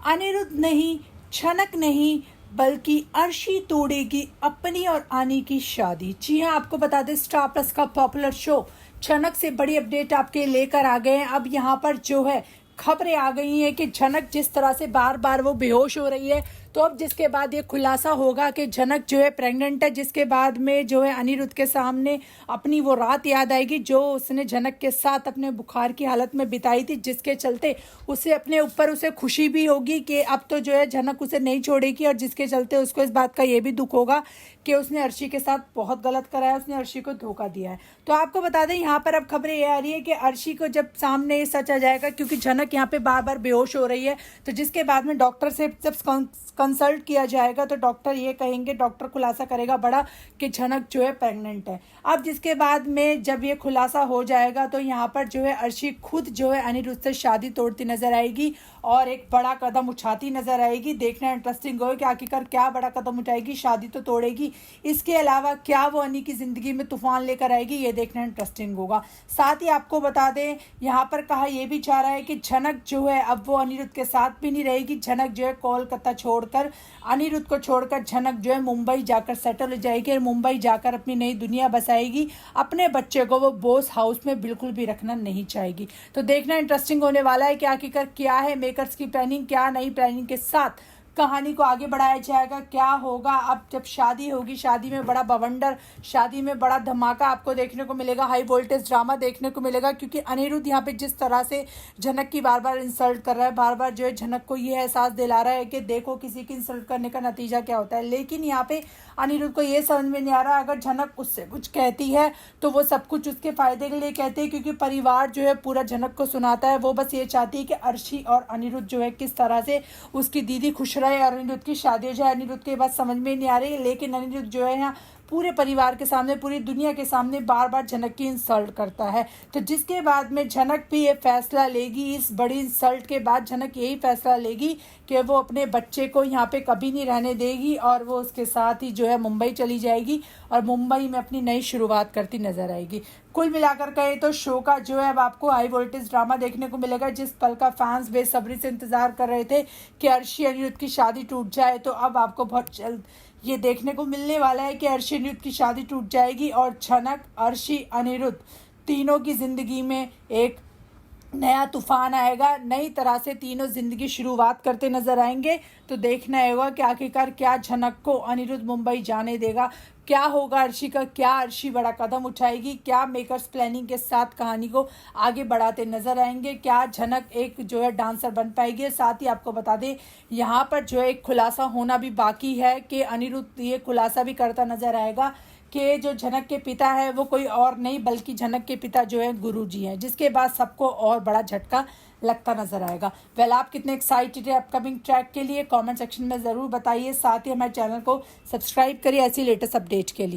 अनिरुद्ध नहीं, छनक नहीं, बल्कि अर्शी तोड़ेगी अपनी और आनी की शादी। जी हाँ, आपको बता दें स्टार प्लस का पॉपुलर शो छनक से बड़ी अपडेट आपके लेकर आ गए हैं। अब यहाँ पर जो है खबरें आ गई हैं कि झनक जिस तरह से बार बार वो बेहोश हो रही है, तो अब जिसके बाद ये खुलासा होगा कि झनक जो है प्रेग्नेंट है, जिसके बाद में जो है अनिरुद्ध के सामने अपनी वो रात याद आएगी जो उसने झनक के साथ अपने बुखार की हालत में बिताई थी, जिसके चलते उसे अपने ऊपर उसे खुशी भी होगी कि अब तो जो है झनक उसे नहीं छोड़ेगी, और जिसके चलते उसको इस बात का ये भी दुख होगा कि उसने अर्शी के साथ बहुत गलत करा है, उसने अर्शी को धोखा दिया है। तो आपको बता दें यहाँ पर अब खबरें ये आ रही है कि अर्शी को जब सामने ये सच आ जाएगा, क्योंकि झनक यहाँ पे बार बार बेहोश हो रही है, तो जिसके बाद में डॉक्टर से जब कंसल्ट किया जाएगा तो डॉक्टर ये कहेंगे, डॉक्टर खुलासा करेगा बड़ा कि झनक जो है प्रेग्नेंट है। अब जिसके बाद में जब ये खुलासा हो जाएगा तो यहाँ पर जो है अर्शी खुद जो है अनिरुद्ध से शादी तोड़ती नजर आएगी और एक बड़ा कदम उठाती नजर आएगी। देखना इंटरेस्टिंग होगा कि आखिरकार क्या बड़ा कदम उठाएगी। शादी तो तोड़ेगी, इसके अलावा क्या वो अनी की जिंदगी में तूफान लेकर आएगी, ये देखना इंटरेस्टिंग होगा। साथ ही आपको बता दें यहाँ पर कहा यह भी जा रहा है कि झनक जो है अब वो अनिरुद्ध के साथ भी नहीं रहेगी। झनक जो है कोलकाता छोड़कर, अनिरुद्ध को छोड़कर झनक जो है मुंबई जाकर सेटल हो जाएगी और मुंबई जाकर अपनी नई दुनिया बसाएगी। अपने बच्चे को वो बोस हाउस में बिल्कुल भी रखना नहीं चाहेगी। तो देखना इंटरेस्टिंग होने वाला है कि आखिरकार क्या है मेकर्स की प्लानिंग, क्या नई प्लानिंग के साथ कहानी को आगे बढ़ाया जाएगा, क्या होगा। अब जब शादी होगी, शादी में बड़ा बवंडर, शादी में बड़ा धमाका आपको देखने को मिलेगा, हाई वोल्टेज ड्रामा देखने को मिलेगा, क्योंकि अनिरुद्ध यहाँ पे जिस तरह से झनक की बार बार इंसल्ट कर रहा है, बार बार जो है झनक को ये एहसास दिला रहा है कि देखो किसी की इंसल्ट करने का नतीजा क्या होता है। लेकिन यहाँ पे अनिरुद्ध को ये समझ में नहीं आ रहा, अगर झनक उससे कुछ कहती है तो वो सब कुछ उसके फायदे के लिए कहती है, क्योंकि परिवार जो है पूरा झनक को सुनाता है। वो बस ये चाहती है कि अर्शी और अनिरुद्ध जो है किस तरह से उसकी दीदी खुश रहे और अनिरुद्ध की शादी हो जाए। अनिरुद्ध की बात समझ में नहीं आ रही, लेकिन अनिरुद्ध जो है यहाँ पूरे परिवार के सामने, पूरी दुनिया के सामने बार बार झनक की इंसल्ट करता है। तो जिसके बाद में झनक भी ये फैसला लेगी, इस बड़ी इंसल्ट के बाद झनक यही फैसला लेगी कि वो अपने बच्चे को यहाँ पे कभी नहीं रहने देगी और वो उसके साथ ही जो है मुंबई चली जाएगी और मुंबई में अपनी नई शुरुआत करती नजर आएगी। कुल मिलाकर कहे तो शो का जो है अब आपको हाई वोल्टेज ड्रामा देखने को मिलेगा, जिस पल का फैंस बेसब्री से इंतजार कर रहे थे कि अर्शी अनिरुद्ध की शादी टूट जाए, तो अब आपको बहुत जल्द ये देखने को मिलने वाला है कि अर्शी अनिरुद्ध की शादी टूट जाएगी और झनक, अर्शी, अनिरुद्ध तीनों की जिंदगी में एक नया तूफान आएगा। नई तरह से तीनों जिंदगी शुरुआत करते नजर आएंगे। तो देखना होगा कि आखिरकार क्या झनक को अनिरुद्ध मुंबई जाने देगा, क्या होगा अर्शी का, क्या अर्शी बड़ा कदम उठाएगी, क्या मेकर्स प्लानिंग के साथ कहानी को आगे बढ़ाते नजर आएंगे, क्या झनक एक जो है डांसर बन पाएगी। साथ ही आपको बता दें यहाँ पर जो है एक खुलासा होना भी बाकी है कि अनिरुद्ध ये खुलासा भी करता नजर आएगा कि जो झनक के पिता है वो कोई और नहीं बल्कि झनक के पिता जो है गुरुजी हैं, जिसके बाद सबको और बड़ा झटका लगता नजर आएगा। वेल, आप कितने एक्साइटेड है अपकमिंग ट्रैक के लिए, कमेंट सेक्शन में ज़रूर बताइए। साथ ही हमारे चैनल को सब्सक्राइब करिए ऐसी लेटेस्ट अपडेट के लिए।